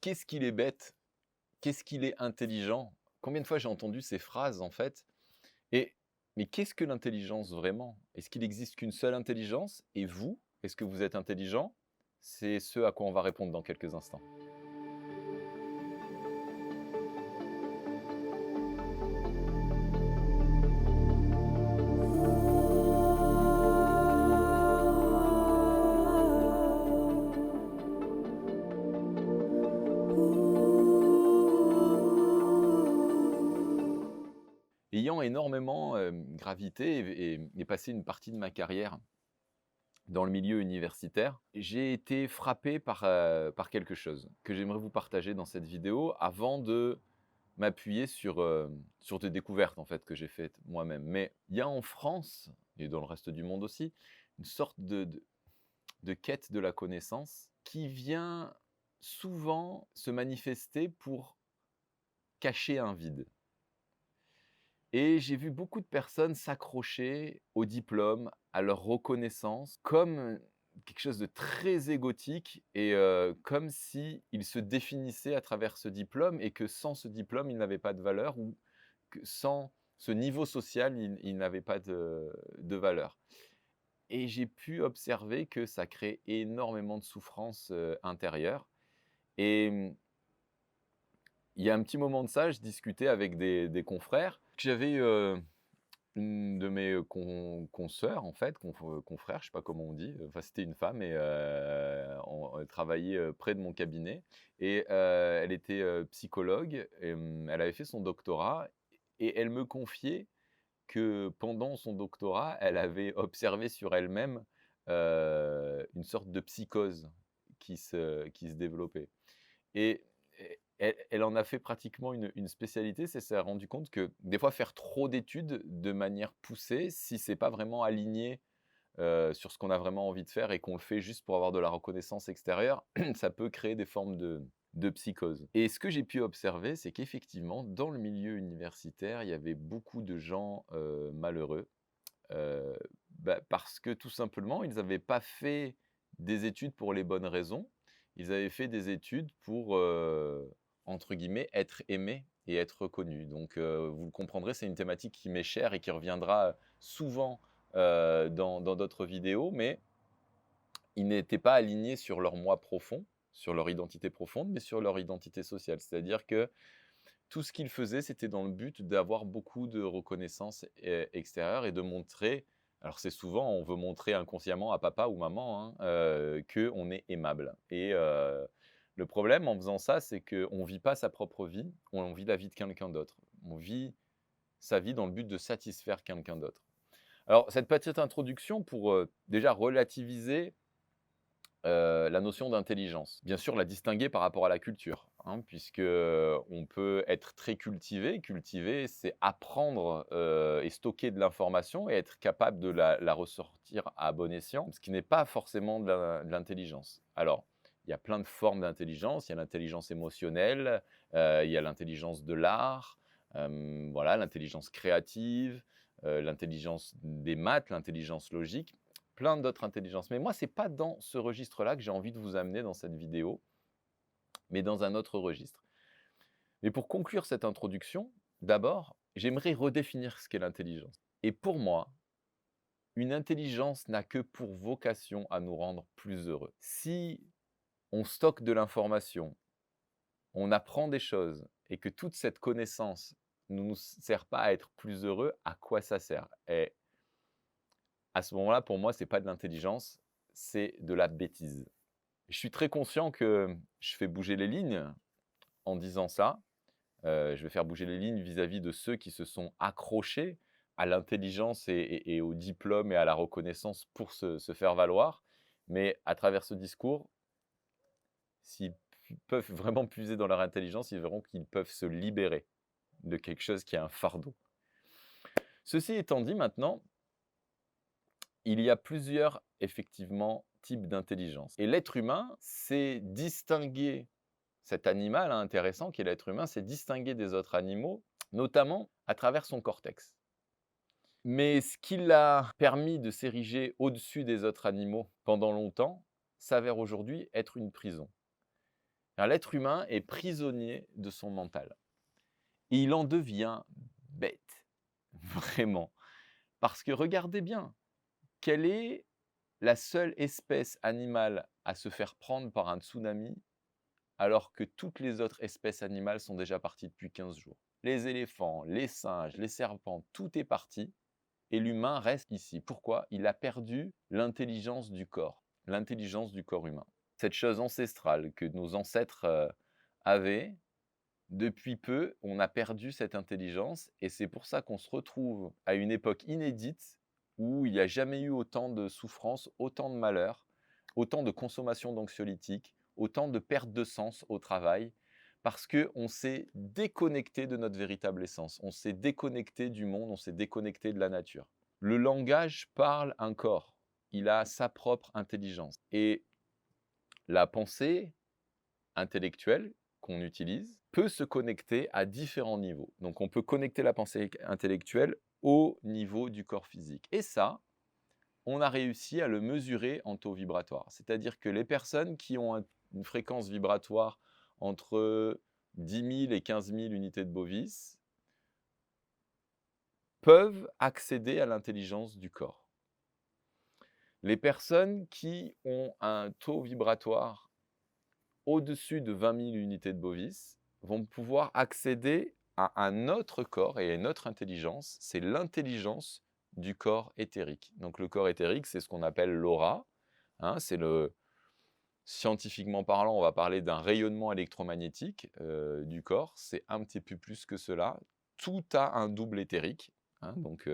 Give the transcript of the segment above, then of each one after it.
Qu'est-ce qu'il est bête? Qu'est-ce qu'il est intelligent? Combien de fois j'ai entendu ces phrases en fait? Et mais qu'est-ce que l'intelligence vraiment? Est-ce qu'il existe qu'une seule intelligence? Et vous, est-ce que vous êtes intelligent? C'est ce à quoi on va répondre dans quelques instants. Ayant énormément, gravité et passé une partie de ma carrière dans le milieu universitaire, j'ai été frappé par quelque chose que j'aimerais vous partager dans cette vidéo avant de m'appuyer sur des découvertes en fait que j'ai faites moi-même. Mais il y a en France et dans le reste du monde aussi, une sorte de quête de la connaissance qui vient souvent se manifester pour cacher un vide. Et j'ai vu beaucoup de personnes s'accrocher au diplôme, à leur reconnaissance, comme quelque chose de très égotique et comme s'ils se définissaient à travers ce diplôme et que sans ce diplôme, ils n'avaient pas de valeur ou que sans ce niveau social, ils n'avaient pas de valeur. Et j'ai pu observer que ça crée énormément de souffrance, intérieure et il y a un petit moment de ça, je discutais avec des confrères. J'avais, une de mes, consoeurs en fait, confrères, je sais pas comment on dit, enfin c'était une femme et elle travaillait, près de mon cabinet et elle était, psychologue, elle avait fait son doctorat et elle me confiait que pendant son doctorat, elle avait observé sur elle-même, une sorte de psychose qui se développait. Et elle en a fait pratiquement une spécialité, c'est s'est rendu compte que, des fois, faire trop d'études de manière poussée, si c'est pas vraiment aligné, sur ce qu'on a vraiment envie de faire et qu'on le fait juste pour avoir de la reconnaissance extérieure, ça peut créer des formes de psychose. Et ce que j'ai pu observer, c'est qu'effectivement, dans le milieu universitaire, il y avait beaucoup de gens, malheureux, heu, parce que tout simplement, ils n'avaient pas fait des études pour les bonnes raisons. Ils avaient fait des études pour, entre guillemets, «être aimés» et être reconnus. Donc, vous le comprendrez, c'est une thématique qui m'est chère et qui reviendra souvent, dans d'autres vidéos, mais ils n'étaient pas alignés sur leur moi profond, sur leur identité profonde, mais sur leur identité sociale. C'est-à-dire que tout ce qu'ils faisaient, c'était dans le but d'avoir beaucoup de reconnaissance extérieure et de montrer, alors c'est souvent, on veut montrer inconsciemment à papa ou maman, hein, qu'on est aimable et le problème en faisant ça, c'est qu'on ne vit pas sa propre vie, on vit la vie de quelqu'un d'autre. On vit sa vie dans le but de satisfaire quelqu'un d'autre. Alors cette petite introduction pour, déjà relativiser la notion d'intelligence. Bien sûr, la distinguer par rapport à la culture, hein, puisque, on peut être très cultivé. Cultiver, c'est apprendre, et stocker de l'information et être capable de la ressortir à bon escient, ce qui n'est pas forcément de l'intelligence. Alors, il y a plein de formes d'intelligence. Il y a l'intelligence émotionnelle, il y a l'intelligence de l'art, voilà, l'intelligence créative, l'intelligence des maths, l'intelligence logique, plein d'autres intelligences. Mais moi, c'est pas dans ce registre-là que j'ai envie de vous amener dans cette vidéo, mais dans un autre registre. Mais pour conclure cette introduction, d'abord, j'aimerais redéfinir ce qu'est l'intelligence. Et pour moi, une intelligence n'a que pour vocation à nous rendre plus heureux. Si on stocke de l'information, on apprend des choses et que toute cette connaissance ne nous sert pas à être plus heureux, à quoi ça sert? Et à ce moment-là, pour moi, c'est pas de l'intelligence, c'est de la bêtise. Je suis très conscient que je fais bouger les lignes en disant ça. Je vais faire bouger les lignes vis-à-vis de ceux qui se sont accrochés à l'intelligence et au diplôme et à la reconnaissance pour se faire valoir. Mais à travers ce discours, s'ils peuvent vraiment puiser dans leur intelligence, ils verront qu'ils peuvent se libérer de quelque chose qui est un fardeau. Ceci étant dit maintenant, il y a plusieurs, effectivement, types d'intelligence et l'être humain s'est distingué. Cet animal, hein, intéressant qui est l'être humain, s'est distingué des autres animaux, notamment à travers son cortex. Mais ce qui l'a permis de s'ériger au-dessus des autres animaux pendant longtemps, s'avère aujourd'hui être une prison. Alors, l'être humain est prisonnier de son mental et il en devient bête, vraiment. Parce que regardez bien, quelle est la seule espèce animale à se faire prendre par un tsunami alors que toutes les autres espèces animales sont déjà parties depuis 15 jours? Les éléphants, les singes, les serpents, tout est parti et l'humain reste ici. Pourquoi? Il a perdu l'intelligence du corps humain. Cette chose ancestrale que nos ancêtres avaient, depuis peu, on a perdu cette intelligence et c'est pour ça qu'on se retrouve à une époque inédite où il n'y a jamais eu autant de souffrance, autant de malheur, autant de consommation d'anxiolytiques, autant de perte de sens au travail, parce qu'on s'est déconnecté de notre véritable essence, on s'est déconnecté du monde, on s'est déconnecté de la nature. Le langage parle un corps, il a sa propre intelligence et la pensée intellectuelle qu'on utilise peut se connecter à différents niveaux. Donc on peut connecter la pensée intellectuelle au niveau du corps physique. Et ça, on a réussi à le mesurer en taux vibratoire. C'est-à-dire que les personnes qui ont une fréquence vibratoire entre 10 000 et 15 000 unités de Bovis peuvent accéder à l'intelligence du corps. Les personnes qui ont un taux vibratoire au-dessus de 20 000 unités de Bovis vont pouvoir accéder à un autre corps et à une autre intelligence, c'est l'intelligence du corps éthérique. Donc le corps éthérique, c'est ce qu'on appelle l'aura, hein, scientifiquement parlant, on va parler d'un rayonnement électromagnétique du corps, c'est un petit peu plus que cela. Tout a un double éthérique, hein, donc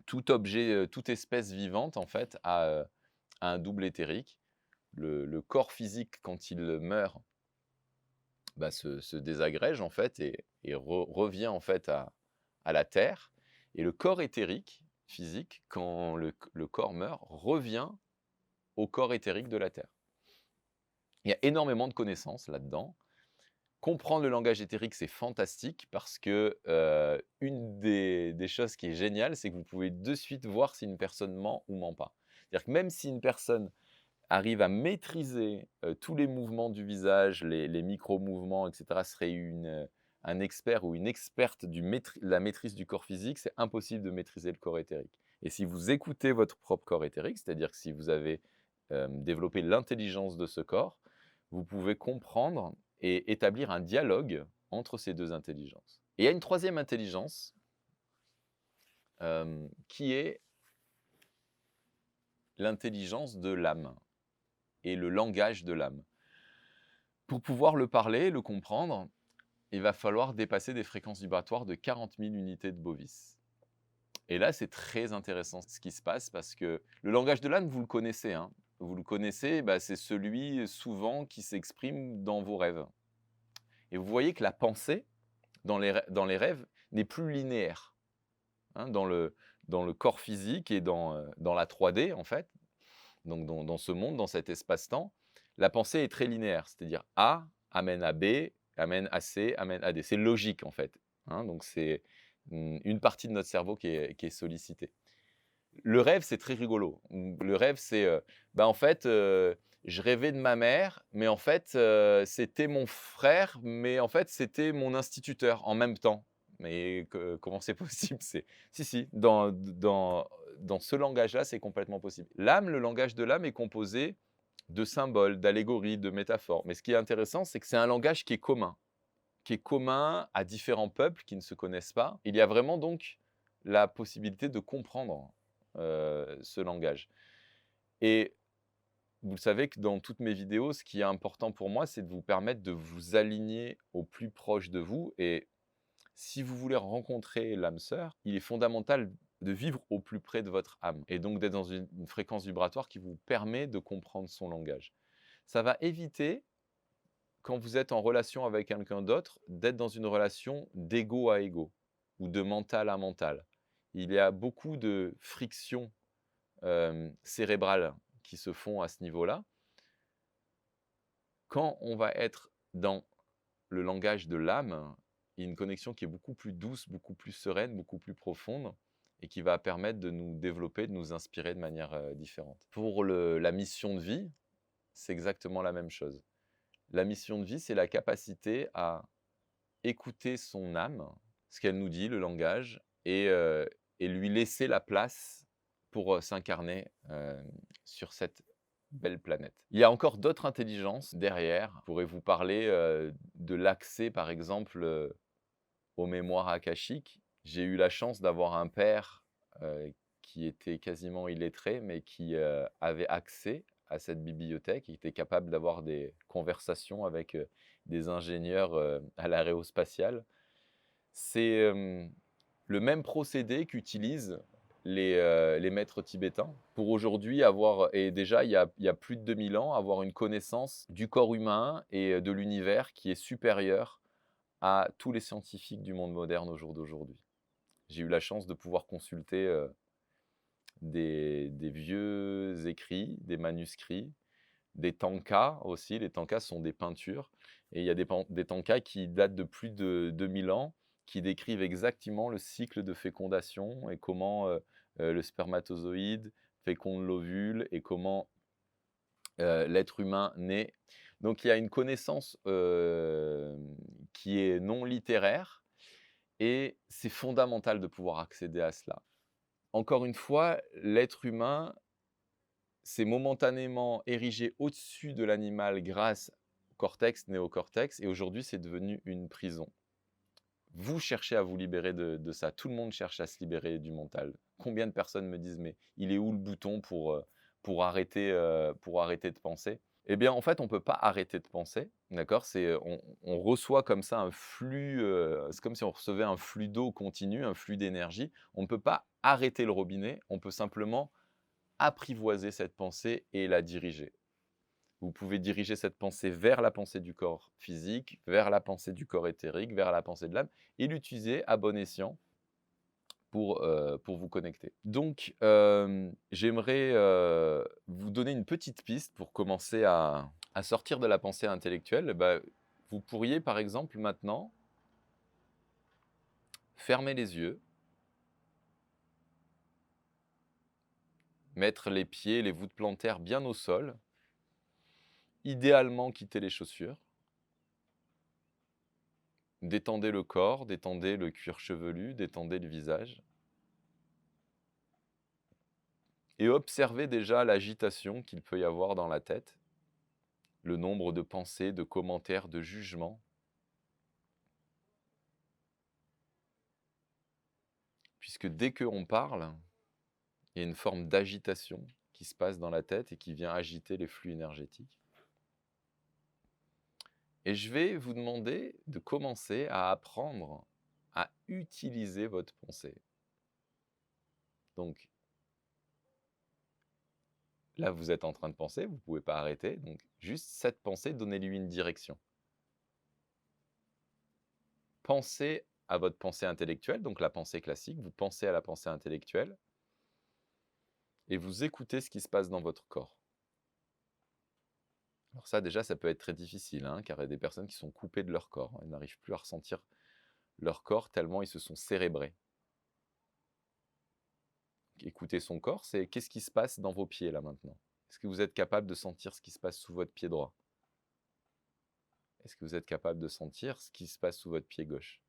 tout objet, toute espèce vivante en fait a un double éthérique. Le corps physique, quand il meurt, se désagrège en fait et revient en fait à la terre. Et le corps éthérique, physique, quand le corps meurt, revient au corps éthérique de la terre. Il y a énormément de connaissances là-dedans. Comprendre le langage éthérique, c'est fantastique parce que une des choses qui est géniale, c'est que vous pouvez de suite voir si une personne ment ou ment pas. C'est-à-dire que même si une personne arrive à maîtriser tous les mouvements du visage, les micro-mouvements, et cetera, serait un expert ou une experte la maîtrise du corps physique, c'est impossible de maîtriser le corps éthérique. Et si vous écoutez votre propre corps éthérique, c'est-à-dire que si vous avez développé l'intelligence de ce corps, vous pouvez comprendre et établir un dialogue entre ces deux intelligences. Et il y a une troisième intelligence qui est l'intelligence de l'âme et le langage de l'âme. Pour pouvoir le parler, le comprendre, il va falloir dépasser des fréquences vibratoires de 40 000 unités de Bovis. Et là, c'est très intéressant ce qui se passe parce que le langage de l'âme, vous le connaissez, hein. Vous le connaissez, c'est celui souvent qui s'exprime dans vos rêves. Et vous voyez que la pensée, dans les rêves, n'est plus linéaire. Hein, dans le corps physique et dans la 3D, en fait, donc dans ce monde, dans cet espace-temps, la pensée est très linéaire, c'est-à-dire A amène à B, amène à C, amène à D. C'est logique en fait, hein, donc c'est une partie de notre cerveau qui est sollicitée. Le rêve, c'est très rigolo. Le rêve, c'est, en fait, je rêvais de ma mère, mais en fait, c'était mon frère, mais en fait, c'était mon instituteur en même temps. Mais comment c'est possible? Si, dans ce langage-là, c'est complètement possible. L'âme, le langage de l'âme est composé de symboles, d'allégories, de métaphores. Mais ce qui est intéressant, c'est que c'est un langage qui est commun à différents peuples qui ne se connaissent pas. Il y a vraiment donc la possibilité de comprendre ce langage. Et vous savez que dans toutes mes vidéos, ce qui est important pour moi, c'est de vous permettre de vous aligner au plus proche de vous. Et si vous voulez rencontrer l'âme sœur, il est fondamental de vivre au plus près de votre âme et donc d'être dans une fréquence vibratoire qui vous permet de comprendre son langage. Ça va éviter, quand vous êtes en relation avec quelqu'un d'autre, d'être dans une relation d'ego à ego ou de mental à mental. Il y a beaucoup de frictions cérébrales qui se font à ce niveau-là. Quand on va être dans le langage de l'âme, il y a une connexion qui est beaucoup plus douce, beaucoup plus sereine, beaucoup plus profonde et qui va permettre de nous développer, de nous inspirer de manière différente. Pour la mission de vie, c'est exactement la même chose. La mission de vie, c'est la capacité à écouter son âme, ce qu'elle nous dit, le langage et lui laisser la place pour, s'incarner, sur cette belle planète. Il y a encore d'autres intelligences derrière. Je pourrais vous parler, de l'accès, par exemple, aux mémoires akashiques. J'ai eu la chance d'avoir un père, qui était quasiment illettré, mais qui, avait accès à cette bibliothèque. Il était capable d'avoir des conversations avec, des ingénieurs, à l'aérospatiale. C'est, le même procédé qu'utilisent les maîtres tibétains pour aujourd'hui avoir et déjà il y a plus de 2000 ans, avoir une connaissance du corps humain et de l'univers qui est supérieure à tous les scientifiques du monde moderne au jour d'aujourd'hui. J'ai eu la chance de pouvoir consulter, des vieux écrits, des manuscrits, des tankas aussi. Les tankas sont des peintures et il y a des tankas qui datent de plus de 2000 ans, qui décrivent exactement le cycle de fécondation et comment, le spermatozoïde féconde l'ovule et comment, l'être humain naît. Donc il y a une connaissance, qui est non littéraire et c'est fondamental de pouvoir accéder à cela. Encore une fois, l'être humain s'est momentanément érigé au-dessus de l'animal grâce au cortex, néocortex, et aujourd'hui, c'est devenu une prison. Vous cherchez à vous libérer de ça. Tout le monde cherche à se libérer du mental. Combien de personnes me disent: «Mais il est où le bouton pour arrêter de penser?» Eh bien, en fait, on ne peut pas arrêter de penser, d'accord? On reçoit comme ça un flux, c'est comme si on recevait un flux d'eau continu, un flux d'énergie. On ne peut pas arrêter le robinet, on peut simplement apprivoiser cette pensée et la diriger. Vous pouvez diriger cette pensée vers la pensée du corps physique, vers la pensée du corps éthérique, vers la pensée de l'âme et l'utiliser à bon escient pour vous connecter. Donc, j'aimerais, vous donner une petite piste pour commencer à sortir de la pensée intellectuelle. Bah, vous pourriez, par exemple, maintenant, fermer les yeux, mettre les pieds, les voûtes plantaires bien au sol, idéalement quitter les chaussures. Détendez le corps, détendez le cuir chevelu, détendez le visage et observez déjà l'agitation qu'il peut y avoir dans la tête, le nombre de pensées, de commentaires, de jugements. Puisque dès qu'on parle, il y a une forme d'agitation qui se passe dans la tête et qui vient agiter les flux énergétiques. Et je vais vous demander de commencer à apprendre à utiliser votre pensée. Donc là, vous êtes en train de penser, vous ne pouvez pas arrêter. Donc juste cette pensée, donnez-lui une direction. Pensez à votre pensée intellectuelle, donc la pensée classique, vous pensez à la pensée intellectuelle et vous écoutez ce qui se passe dans votre corps. Alors ça déjà, ça peut être très difficile, hein, car il y a des personnes qui sont coupées de leur corps. Elles n'arrivent plus à ressentir leur corps tellement ils se sont cérébrés. Écouter son corps, c'est qu'est-ce qui se passe dans vos pieds là maintenant? Est-ce que vous êtes capable de sentir ce qui se passe sous votre pied droit? Est-ce que vous êtes capable de sentir ce qui se passe sous votre pied gauche?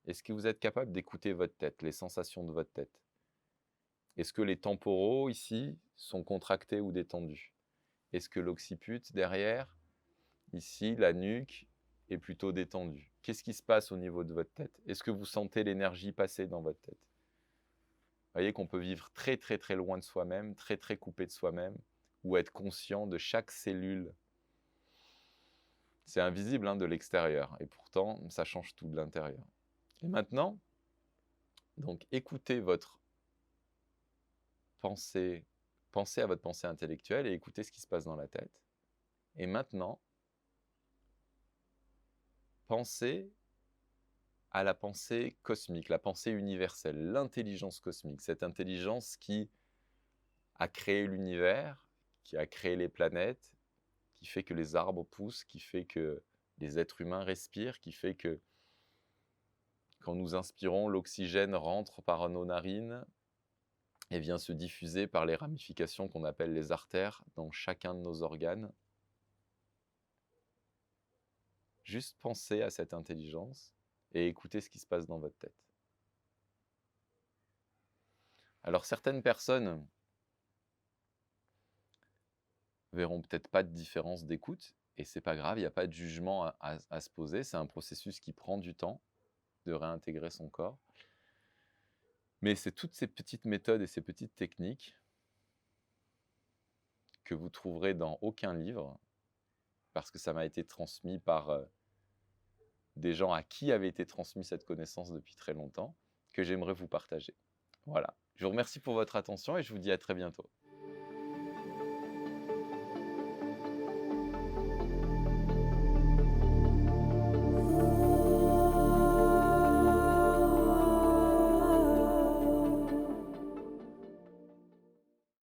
Est-ce que vous êtes capable d'écouter votre tête, les sensations de votre tête? Est-ce que les temporaux ici sont contractés ou détendus? Est-ce que l'occiput derrière, ici, la nuque, est plutôt détendue? Qu'est-ce qui se passe au niveau de votre tête? Est-ce que vous sentez l'énergie passer dans votre tête? Vous voyez qu'on peut vivre très très très loin de soi-même, très très coupé de soi-même, ou être conscient de chaque cellule. C'est invisible, hein, de l'extérieur, et pourtant ça change tout de l'intérieur. Et maintenant, donc écoutez votre pensée, pensez à votre pensée intellectuelle et écoutez ce qui se passe dans la tête. Et maintenant, pensez à la pensée cosmique, la pensée universelle, l'intelligence cosmique, cette intelligence qui a créé l'univers, qui a créé les planètes, qui fait que les arbres poussent, qui fait que les êtres humains respirent, qui fait que quand nous inspirons, l'oxygène rentre par nos narines et vient se diffuser par les ramifications qu'on appelle les artères dans chacun de nos organes. Juste pensez à cette intelligence et écoutez ce qui se passe dans votre tête. Alors certaines personnes verront peut-être pas de différence d'écoute et c'est pas grave, il y a pas de jugement à se poser. C'est un processus qui prend du temps de réintégrer son corps. Mais c'est toutes ces petites méthodes et ces petites techniques que vous trouverez dans aucun livre, parce que ça m'a été transmis par, des gens à qui avait été transmis cette connaissance depuis très longtemps, que j'aimerais vous partager. Voilà. Je vous remercie pour votre attention et je vous dis à très bientôt.